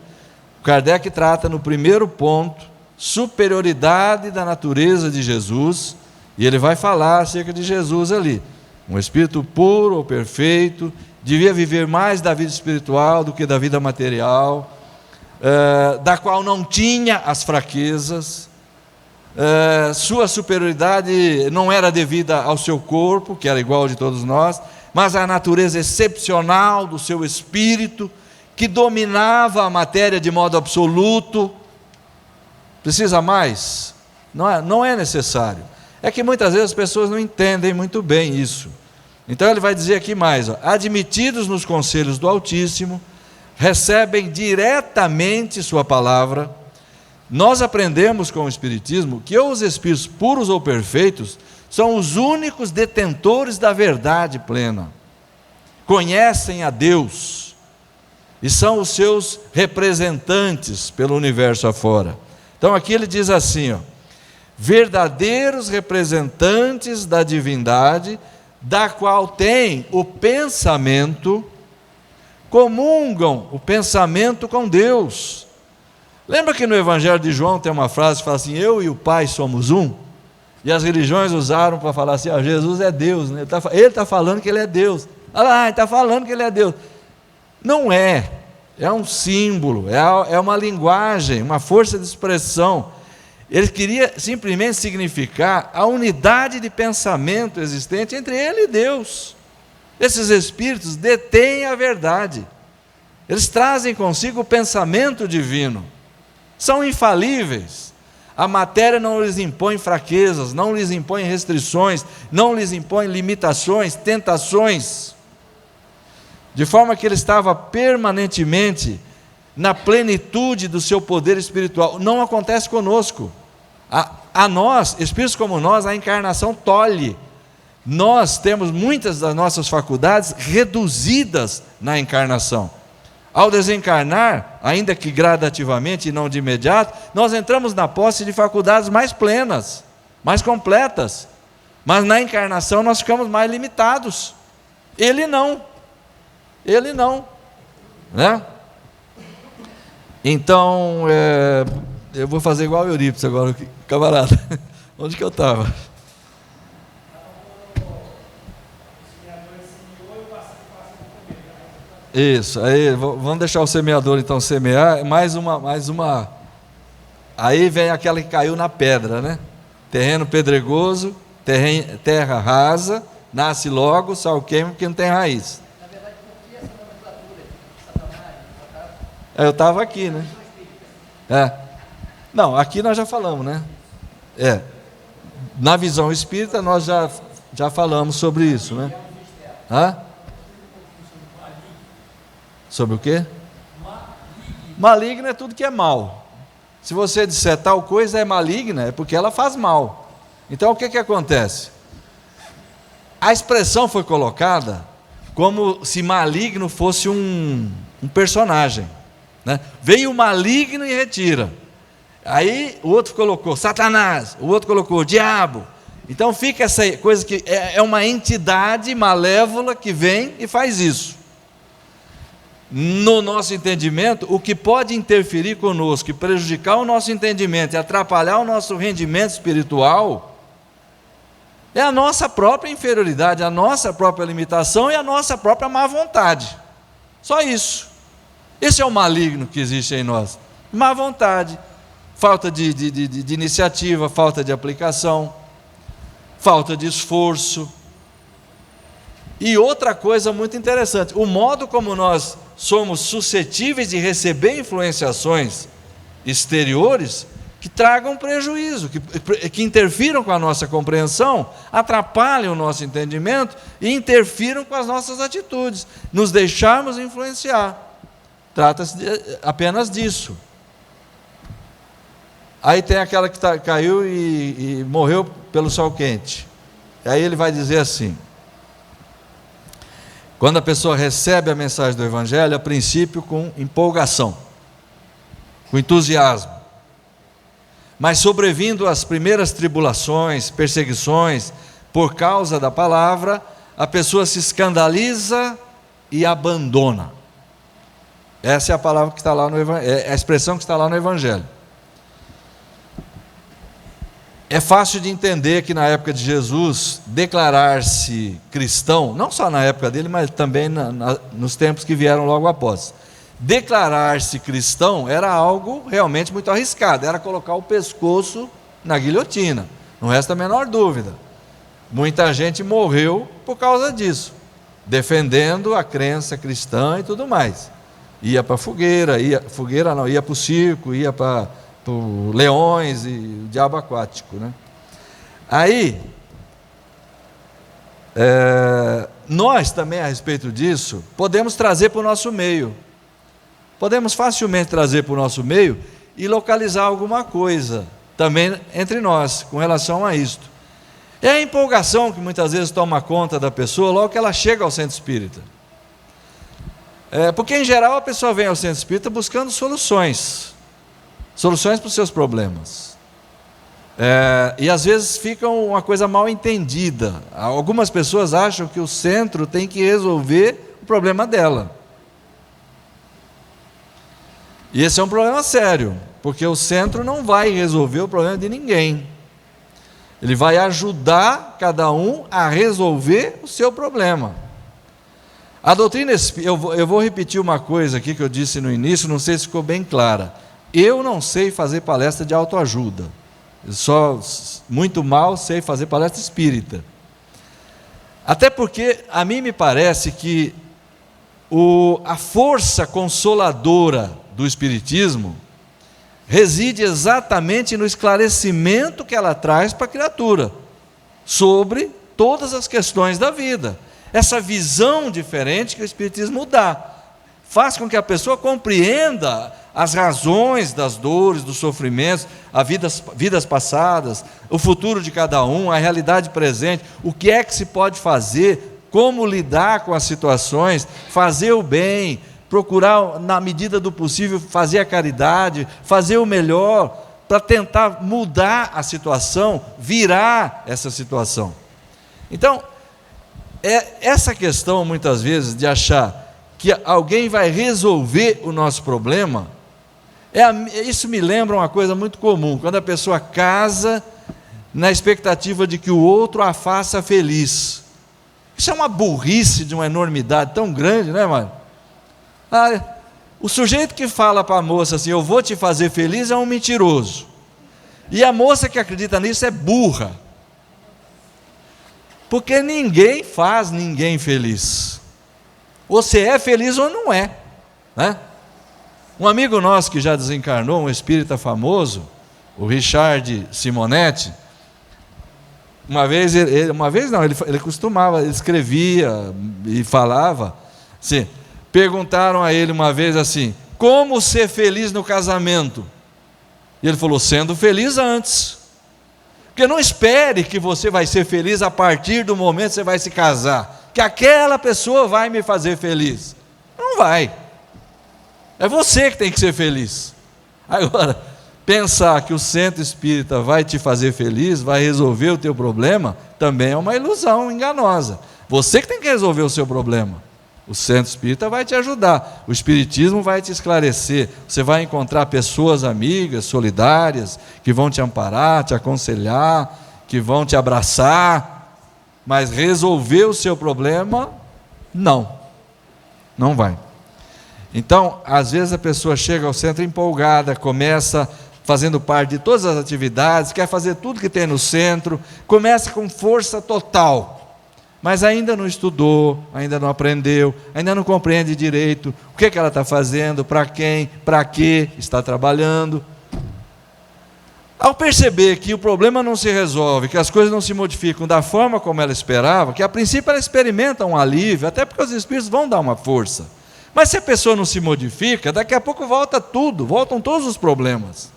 Kardec trata no primeiro ponto, superioridade da natureza de Jesus, e ele vai falar acerca de Jesus ali. Um espírito puro ou perfeito, devia viver mais da vida espiritual do que da vida material, da qual não tinha as fraquezas, sua superioridade não era devida ao seu corpo, que era igual ao de todos nós, mas à natureza excepcional do seu espírito, que dominava a matéria de modo absoluto. Precisa mais? Não é necessário. É que muitas vezes as pessoas não entendem muito bem isso. Então ele vai dizer aqui mais, admitidos nos conselhos do Altíssimo, recebem diretamente sua palavra. Nós aprendemos com o Espiritismo que ou os espíritos puros ou perfeitos são os únicos detentores da verdade plena, conhecem a Deus e são os seus representantes pelo universo afora. Então aqui ele diz assim, verdadeiros representantes da divindade, da qual tem o pensamento, comungam o pensamento com Deus. Lembra que no Evangelho de João tem uma frase que fala assim, eu e o Pai somos um? E as religiões usaram para falar assim, Jesus é Deus, né? Ele está falando que Ele é Deus. Olha lá, ele está falando que Ele é Deus. Não é um símbolo, é uma linguagem, uma força de expressão. Ele queria simplesmente significar a unidade de pensamento existente entre Ele e Deus. Esses espíritos detêm a verdade, eles trazem consigo o pensamento divino, são infalíveis. A matéria não lhes impõe fraquezas, não lhes impõe restrições, não lhes impõe limitações, tentações, de forma que ele estava permanentemente na plenitude do seu poder espiritual. Não acontece conosco. A nós, espíritos como nós, a encarnação tolhe. Nós temos muitas das nossas faculdades reduzidas na encarnação. Ao desencarnar, ainda que gradativamente e não de imediato, nós entramos na posse de faculdades mais plenas, mais completas. Mas na encarnação nós ficamos mais limitados. Ele não, né? Então, eu vou fazer igual o Eurípides agora, camarada. Onde que eu estava? Isso, aí vamos deixar o semeador então semear, mais uma. Aí vem aquela que caiu na pedra, né? Terreno pedregoso, terra rasa, nasce logo, sal queima porque não tem raiz. Na verdade, por que essa nomenclatura de Satanás? Eu estava aqui, né? Não, aqui nós já falamos, né? Na visão espírita nós já falamos sobre isso, né? Sobre o quê? Maligno é tudo que é mal. Se você disser tal coisa é maligna, é porque ela faz mal. Então o que acontece? A expressão foi colocada como se maligno fosse um personagem, né? Veio o maligno e retira. Aí o outro colocou Satanás, o outro colocou diabo. Então fica essa coisa que é uma entidade malévola que vem e faz isso. No nosso entendimento, o que pode interferir conosco e prejudicar o nosso entendimento e atrapalhar o nosso rendimento espiritual é a nossa própria inferioridade, a nossa própria limitação e a nossa própria má vontade. Só isso. Esse é o maligno que existe em nós. Má vontade, falta de iniciativa, falta de aplicação, falta de esforço. E outra coisa muito interessante, o modo como nós somos suscetíveis de receber influenciações exteriores que tragam prejuízo, que interfiram com a nossa compreensão, atrapalham o nosso entendimento e interfiram com as nossas atitudes, nos deixarmos influenciar. Trata-se apenas disso. Aí tem aquela que caiu e morreu pelo sol quente. Aí ele vai dizer assim: quando a pessoa recebe a mensagem do Evangelho, a princípio com empolgação, com entusiasmo, Mas sobrevindo as primeiras tribulações, perseguições, por causa da palavra, a pessoa se escandaliza e abandona. Essa é a palavra que está lá no Evangelho, é a expressão que está lá no Evangelho. É fácil de entender que na época de Jesus, declarar-se cristão, não só na época dele, mas também nos tempos que vieram logo após, declarar-se cristão era algo realmente muito arriscado, era colocar o pescoço na guilhotina, não resta a menor dúvida. Muita gente morreu por causa disso, defendendo a crença cristã e tudo mais. Ia para ia para o circo, ia para leões e o diabo aquático, né? Aí, nós também a respeito disso, podemos trazer para o nosso meio. Podemos facilmente trazer para o nosso meio e localizar alguma coisa também entre nós, com relação a isto. É a empolgação que muitas vezes toma conta da pessoa logo que ela chega ao centro espírita. Porque em geral a pessoa vem ao centro espírita buscando soluções para os seus problemas. E às vezes fica uma coisa mal entendida. Algumas pessoas acham que o centro tem que resolver o problema dela. E esse é um problema sério, porque o centro não vai resolver o problema de ninguém. Ele vai ajudar cada um a resolver o seu problema. A doutrina espírita, eu vou repetir uma coisa aqui que eu disse no início, não sei se ficou bem clara. Eu não sei fazer palestra de autoajuda. Eu só, muito mal, sei fazer palestra espírita. Até porque a mim me parece que a força consoladora do Espiritismo reside exatamente no esclarecimento que ela traz para a criatura sobre todas as questões da vida. Essa visão diferente que o Espiritismo dá faz com que a pessoa compreenda as razões das dores, dos sofrimentos, as vidas passadas, o futuro de cada um, a realidade presente, o que é que se pode fazer, como lidar com as situações, fazer o bem, procurar, na medida do possível, fazer a caridade, fazer o melhor, para tentar mudar a situação, virar essa situação. Então, essa questão, muitas vezes, de achar que alguém vai resolver o nosso problema, isso me lembra uma coisa muito comum, quando a pessoa casa na expectativa de que o outro a faça feliz. Isso é uma burrice de uma enormidade tão grande, não é, Mário? O sujeito que fala para a moça assim, eu vou te fazer feliz, é um mentiroso. E a moça que acredita nisso é burra. Porque ninguém faz ninguém feliz. Ou você é feliz ou não é, né? Um amigo nosso que já desencarnou, um espírita famoso, o Richard Simonetti, ele costumava, ele escrevia e falava assim, perguntaram a ele uma vez assim, como ser feliz no casamento? E ele falou, sendo feliz antes. Porque não espere que você vai ser feliz a partir do momento que você vai se casar, que aquela pessoa vai me fazer feliz. Não vai. É você que tem que ser feliz. Agora, pensar que o centro espírita vai te fazer feliz, vai resolver o teu problema, também é uma ilusão enganosa. Você que tem que resolver o seu problema. O centro espírita vai te ajudar, o espiritismo vai te esclarecer, você vai encontrar pessoas amigas, solidárias, que vão te amparar, te aconselhar, que vão te abraçar, mas resolver o seu problema, não vai. Então, às vezes a pessoa chega ao centro empolgada, começa fazendo parte de todas as atividades, quer fazer tudo que tem no centro, começa com força total, mas ainda não estudou, ainda não aprendeu, ainda não compreende direito o que ela está fazendo, para quem, para que está trabalhando. Ao perceber que o problema não se resolve, que as coisas não se modificam da forma como ela esperava, que a princípio ela experimenta um alívio, até porque os espíritos vão dar uma força, mas se a pessoa não se modifica, daqui a pouco voltam todos os problemas.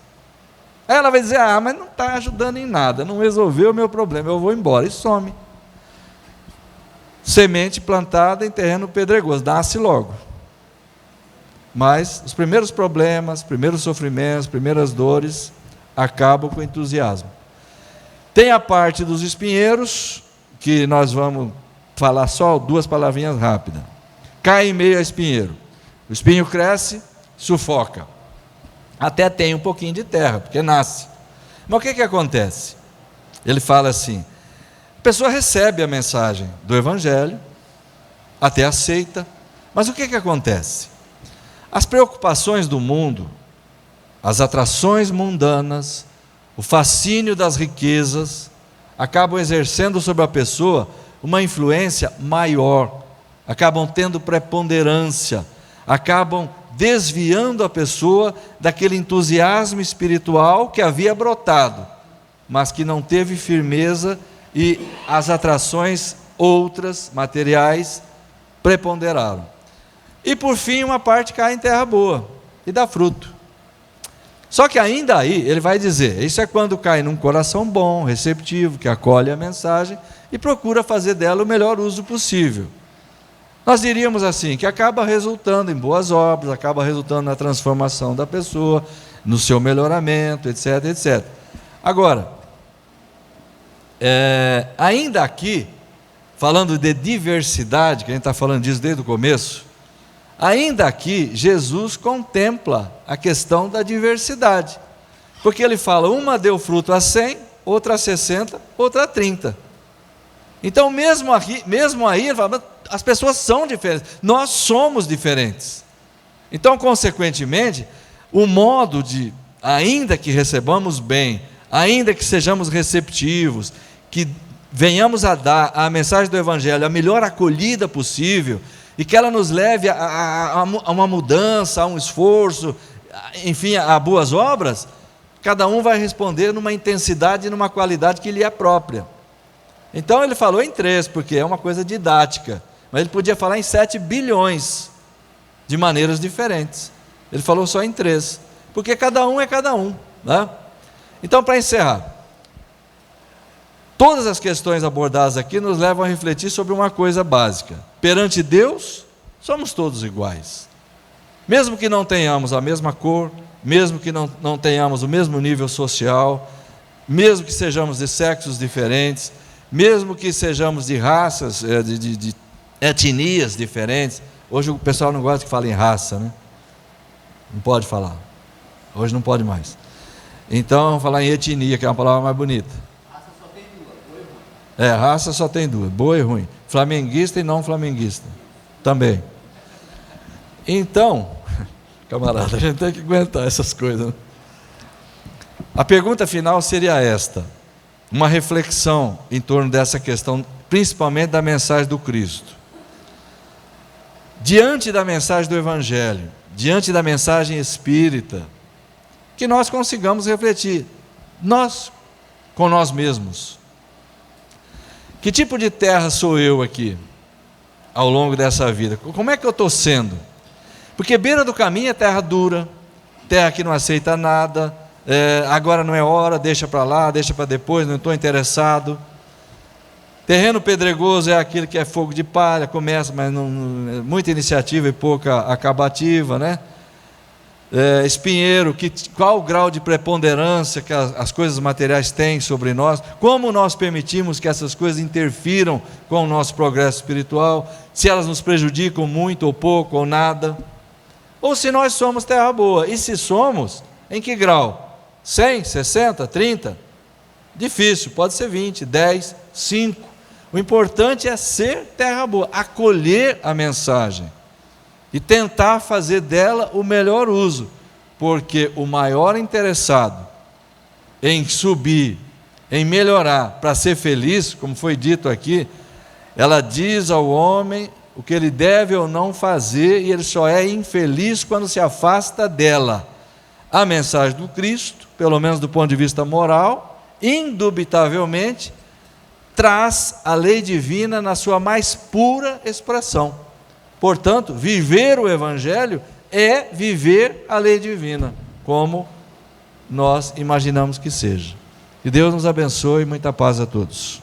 Aí ela vai dizer, mas não está ajudando em nada, não resolveu o meu problema, eu vou embora, e some. Semente plantada em terreno pedregoso, nasce logo. Mas os primeiros problemas, primeiros sofrimentos, primeiras dores, acabam com o entusiasmo. Tem a parte dos espinheiros, que nós vamos falar só 2 palavrinhas rápidas. Cai em meio a espinheiro. O espinho cresce, sufoca. Até tem um pouquinho de terra, porque nasce. Mas o que acontece? Ele fala assim: a pessoa recebe a mensagem do Evangelho, até aceita, mas o que acontece? As preocupações do mundo, as atrações mundanas, o fascínio das riquezas, acabam exercendo sobre a pessoa uma influência maior, acabam tendo preponderância, acabam desviando a pessoa daquele entusiasmo espiritual que havia brotado, mas que não teve firmeza, e as atrações outras, materiais, preponderaram. E por fim, uma parte cai em terra boa e dá fruto. Só que ainda aí, ele vai dizer, isso é quando cai num coração bom, receptivo, que acolhe a mensagem e procura fazer dela o melhor uso possível. Nós diríamos assim, que acaba resultando em boas obras, acaba resultando na transformação da pessoa, no seu melhoramento, etc, etc. Agora, ainda aqui, falando de diversidade, que a gente está falando disso desde o começo, ainda aqui Jesus contempla a questão da diversidade, porque ele fala, uma deu fruto a 100, outra a 60, outra a 30. Então mesmo aí ele fala, as pessoas são diferentes, nós somos diferentes. Então consequentemente, o modo de, ainda que recebamos bem, ainda que sejamos receptivos, que venhamos a dar a mensagem do Evangelho a melhor acolhida possível, e que ela nos leve a uma mudança, a um esforço, enfim, a boas obras, cada um vai responder numa intensidade e numa qualidade que lhe é própria. Então ele falou em 3, porque é uma coisa didática, mas ele podia falar em 7 bilhões, de maneiras diferentes. Ele falou só em 3, porque cada um é cada um, né? Então, para encerrar, todas as questões abordadas aqui nos levam a refletir sobre uma coisa básica: perante Deus, somos todos iguais. Mesmo que não tenhamos a mesma cor, mesmo que não tenhamos o mesmo nível social, mesmo que sejamos de sexos diferentes, mesmo que sejamos de raças, de etnias diferentes. Hoje o pessoal não gosta que fale em raça, né? Não pode falar. Hoje não pode mais. Então vamos falar em etnia, que é uma palavra mais bonita. Raça só tem 2, boa e ruim. Raça só tem 2, boa e ruim. Flamenguista e não flamenguista também. Então, camarada, a gente tem que aguentar essas coisas, né? A pergunta final seria esta, uma reflexão em torno dessa questão, principalmente da mensagem do Cristo. Diante da mensagem do Evangelho, diante da mensagem espírita, que nós consigamos refletir, nós com nós mesmos. Que tipo de terra sou eu aqui, ao longo dessa vida? Como é que eu estou sendo? Porque beira do caminho é terra dura, terra que não aceita nada, agora não é hora, deixa para lá, deixa para depois, não estou interessado. Terreno pedregoso é aquele que é fogo de palha, começa, mas não, muita iniciativa e pouca acabativa, né? Espinheiro, qual o grau de preponderância que as coisas materiais têm sobre nós, como nós permitimos que essas coisas interfiram com o nosso progresso espiritual, se elas nos prejudicam muito ou pouco ou nada, ou se nós somos terra boa, e se somos, em que grau? 100, 60, 30? Difícil, pode ser 20, 10, 5, o importante é ser terra boa, acolher a mensagem, e tentar fazer dela o melhor uso, porque o maior interessado em subir, em melhorar, para ser feliz, como foi dito aqui, ela diz ao homem o que ele deve ou não fazer, e ele só é infeliz quando se afasta dela. A mensagem do Cristo, pelo menos do ponto de vista moral, indubitavelmente, traz a lei divina na sua mais pura expressão. Portanto, viver o Evangelho é viver a lei divina, como nós imaginamos que seja. Que Deus nos abençoe e muita paz a todos.